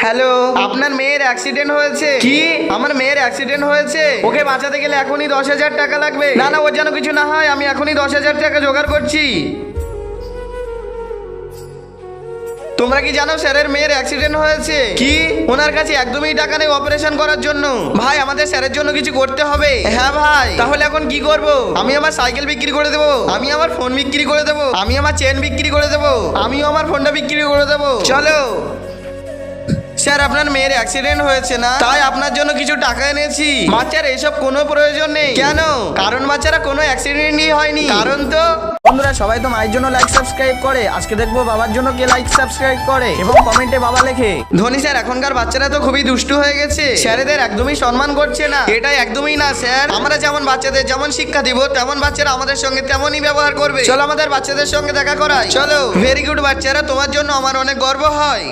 Hello, আপনার মেয়ের accident হয়েছে। কি? আমার মেয়ের অ্যাক্সিডেন্ট হয়েছে, ওকে বাঁচাতে গেলে এখনই 10,000 টাকা লাগবে। না না, ওর যেন কিছু না হয়, আমি এখনই 10,000 টাকা জোগাড় করছি। তোমরা কি জানো স্যারের মেয়ের অ্যাক্সিডেন্ট হয়েছে? কি? ওনার কাছে একদমই টাকা নেই অপারেশন করার জন্য। ভাই, আমাদের স্যারের জন্য কিছু করতে হবে। হ্যাঁ ভাই, তাহলে এখন কি করব? আমি আমার সাইকেল বিক্রি করে দেবো, আমি আমার ফোন বিক্রি করে দেবো, আমি আমার চেন বিক্রি করে দেবো, আমিও আমার ফোনটা বিক্রি করে দেবো। চলো। স্যার, আপনার মেয়ের অ্যাক্সিডেন্ট হয়েছে না, তাই আপনার জন্য কিছু টাকা এনেছি। বাচ্চার এসব কোনো প্রয়োজন নেই। কেন? কারণ বাচ্চারা কোনো অ্যাক্সিডেন্টই হয়নি। কারণ তো বন্ধুরা, সবাই তো মায়ের জন্য লাইক সাবস্ক্রাইব করে, আজকে দেখবো বাবার জন্য কে লাইক সাবস্ক্রাইব করে এবং কমেন্টে বাবা লেখে। ধনী স্যার, এখনকার বাচ্চারা তো খুবই দুষ্টু হয়ে গেছে, স্যারেদের একদমই সম্মান করছে না। এটা একদমই না স্যার, আমরা যেমন বাচ্চাদের যেমন শিক্ষা দিব, তেমন বাচ্চারা আমাদের সঙ্গে তেমনই ব্যবহার করবে। চলো আমাদের বাচ্চাদের সঙ্গে দেখা করাই। চলো। ভেরি গুড বাচ্চারা, তোমার জন্য আমার অনেক গর্ব হয়।